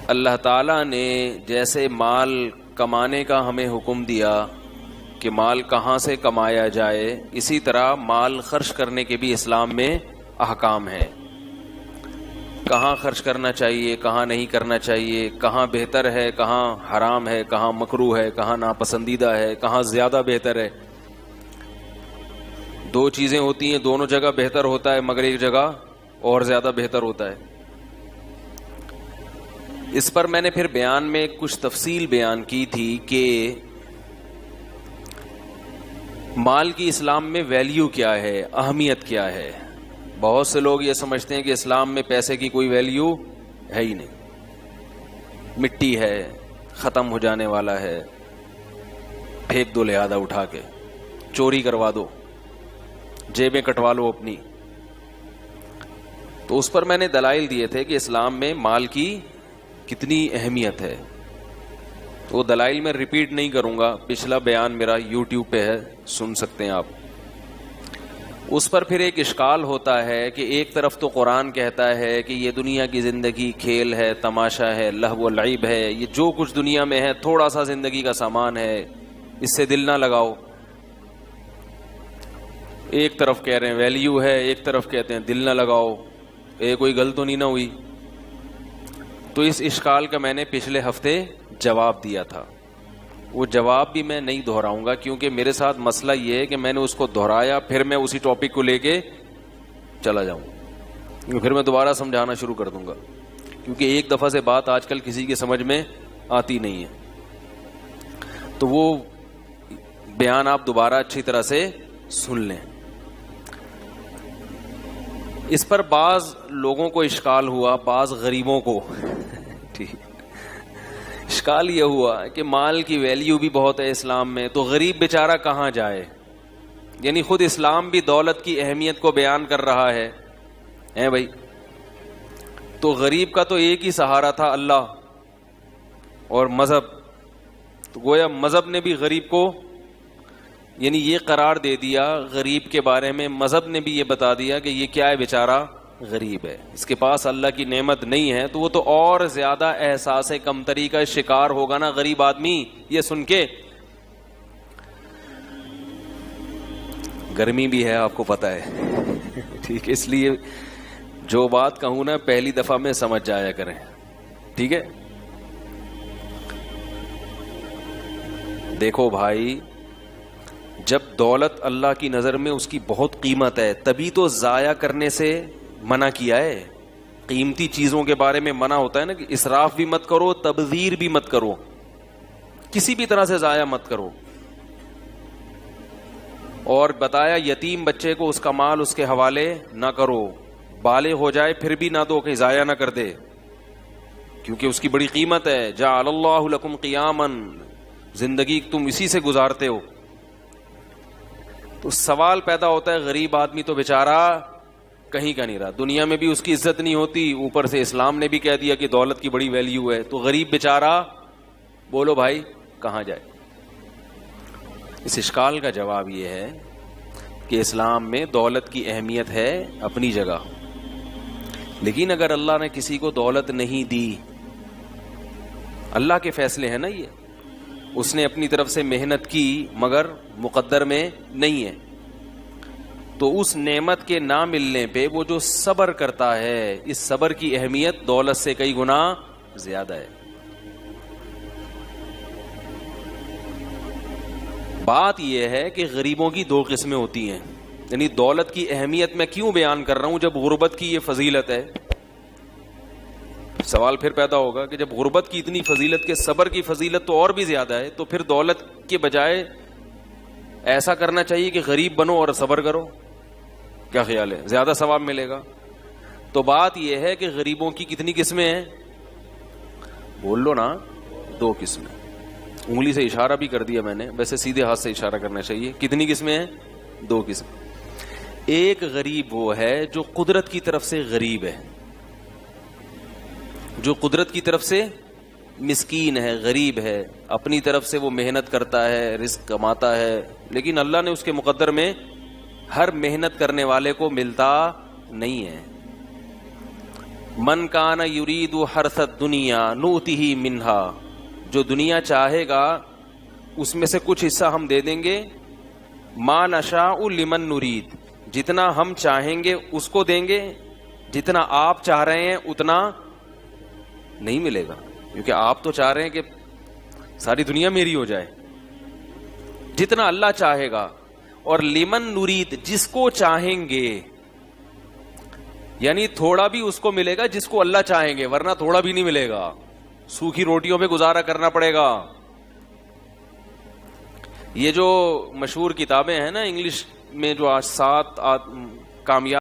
اللہ تعالیٰ نے جیسے مال کمانے کا ہمیں حکم دیا کہ مال کہاں سے کمایا جائے، اسی طرح مال خرچ کرنے کے بھی اسلام میں احکام ہیں. کہاں خرچ کرنا چاہیے، کہاں نہیں کرنا چاہیے، کہاں بہتر ہے، کہاں حرام ہے، کہاں مکروہ ہے، کہاں ناپسندیدہ ہے، کہاں زیادہ بہتر ہے. دو چیزیں ہوتی ہیں، دونوں جگہ بہتر ہوتا ہے مگر ایک جگہ اور زیادہ بہتر ہوتا ہے. اس پر میں نے پھر بیان میں کچھ تفصیل بیان کی تھی کہ مال کی اسلام میں ویلیو کیا ہے، اہمیت کیا ہے. بہت سے لوگ یہ سمجھتے ہیں کہ اسلام میں پیسے کی کوئی ویلیو ہے ہی نہیں، مٹی ہے، ختم ہو جانے والا ہے، پھینک دو لہذا اٹھا کے، چوری کروا دو، جیبیں کٹوا لو اپنی. تو اس پر میں نے دلائل دیے تھے کہ اسلام میں مال کی کتنی اہمیت ہے. وہ دلائل میں ریپیٹ نہیں کروں گا، پچھلا بیان میرا یوٹیوب پہ ہے، سن سکتے ہیں آپ. اس پر پھر ایک اشکال ہوتا ہے کہ ایک طرف تو قرآن کہتا ہے کہ یہ دنیا کی زندگی کھیل ہے، تماشا ہے، لہو و لعب ہے، یہ جو کچھ دنیا میں ہے تھوڑا سا زندگی کا سامان ہے، اس سے دل نہ لگاؤ. ایک طرف کہہ رہے ہیں ویلیو ہے، ایک طرف کہتے ہیں دل نہ لگاؤ. کوئی غلط تو نہیں نہ ہوئی؟ تو اس اشکال کا میں نے پچھلے ہفتے جواب دیا تھا. وہ جواب بھی میں نہیں دہراؤں گا کیونکہ میرے ساتھ مسئلہ یہ ہے کہ میں نے اس کو دہرایا پھر میں اسی ٹاپک کو لے کے چلا جاؤں، پھر میں دوبارہ سمجھانا شروع کر دوں گا، کیونکہ ایک دفعہ سے بات آج کل کسی کے سمجھ میں آتی نہیں ہے. تو وہ بیان آپ دوبارہ اچھی طرح سے سن لیں. اس پر بعض لوگوں کو اشکال ہوا، بعض غریبوں کو ٹھیک اشکال یہ ہوا کہ مال کی ویلیو بھی بہت ہے اسلام میں، تو غریب بیچارہ کہاں جائے؟ یعنی خود اسلام بھی دولت کی اہمیت کو بیان کر رہا ہے بھائی. تو غریب کا تو ایک ہی سہارا تھا، اللہ اور مذہب. تو گویا مذہب نے بھی غریب کو یعنی یہ قرار دے دیا غریب کے بارے میں، مذہب نے بھی یہ بتا دیا کہ یہ کیا ہے، بیچارہ غریب ہے، اس کے پاس اللہ کی نعمت نہیں ہے. تو وہ تو اور زیادہ احساس کمتری کا شکار ہوگا نا غریب آدمی. یہ سن کے گرمی بھی ہے آپ کو پتا ہے ٹھیک ہے، اس لیے جو بات کہوں نا پہلی دفعہ میں سمجھ جایا کریں، ٹھیک ہے. دیکھو بھائی، جب دولت اللہ کی نظر میں اس کی بہت قیمت ہے تبھی تو ضائع کرنے سے منع کیا ہے. قیمتی چیزوں کے بارے میں منع ہوتا ہے نا کہ اسراف بھی مت کرو، تبذیر بھی مت کرو، کسی بھی طرح سے ضائع مت کرو. اور بتایا یتیم بچے کو اس کا مال اس کے حوالے نہ کرو، بالغ ہو جائے پھر بھی نہ دو، کہیں ضائع نہ کر دے، کیونکہ اس کی بڑی قیمت ہے. جعل اللہ لکم قیاما، زندگی تم اسی سے گزارتے ہو. تو سوال پیدا ہوتا ہے غریب آدمی تو بیچارہ کہیں کا نہیں رہا، دنیا میں بھی اس کی عزت نہیں ہوتی، اوپر سے اسلام نے بھی کہہ دیا کہ دولت کی بڑی ویلیو ہے. تو غریب بیچارہ بولو بھائی کہاں جائے؟ اس اشکال کا جواب یہ ہے کہ اسلام میں دولت کی اہمیت ہے اپنی جگہ، لیکن اگر اللہ نے کسی کو دولت نہیں دی، اللہ کے فیصلے ہیں نا، یہ اس نے اپنی طرف سے محنت کی مگر مقدر میں نہیں ہے، تو اس نعمت کے نہ ملنے پہ وہ جو صبر کرتا ہے، اس صبر کی اہمیت دولت سے کئی گنا زیادہ ہے. بات یہ ہے کہ غریبوں کی دو قسمیں ہوتی ہیں. یعنی دولت کی اہمیت میں کیوں بیان کر رہا ہوں جب غربت کی یہ فضیلت ہے؟ سوال پھر پیدا ہوگا کہ جب غربت کی اتنی فضیلت کے صبر کی فضیلت تو اور بھی زیادہ ہے، تو پھر دولت کے بجائے ایسا کرنا چاہیے کہ غریب بنو اور صبر کرو. کیا خیال ہے؟ زیادہ ثواب ملے گا. تو بات یہ ہے کہ غریبوں کی کتنی قسمیں ہیں؟ بول لو نا، دو قسمیں. انگلی سے اشارہ بھی کر دیا میں نے، ویسے سیدھے ہاتھ سے اشارہ کرنا چاہیے. کتنی قسمیں ہیں؟ دو قسم. ایک غریب وہ ہے جو قدرت کی طرف سے غریب ہے، جو قدرت کی طرف سے مسکین ہے، غریب ہے، اپنی طرف سے وہ محنت کرتا ہے، رزق کماتا ہے، لیکن اللہ نے اس کے مقدر میں ہر محنت کرنے والے کو ملتا نہیں ہے. من کان یرید حرث الدنیا نؤتہ منہا، جو دنیا چاہے گا اس میں سے کچھ حصہ ہم دے دیں گے. ما نشاء لمن نرید، جتنا ہم چاہیں گے اس کو دیں گے، جتنا آپ چاہ رہے ہیں اتنا نہیں ملے گا، کیونکہ آپ تو چاہ رہے ہیں کہ ساری دنیا میری ہو جائے. جتنا اللہ چاہے گا. اور لمن نرید، جس کو چاہیں گے، یعنی تھوڑا بھی اس کو ملے گا جس کو اللہ چاہیں گے، ورنہ تھوڑا بھی نہیں ملے گا، سوکھی روٹیوں پہ گزارا کرنا پڑے گا. یہ جو مشہور کتابیں ہیں نا انگلش میں، جو آج 7 کامیاب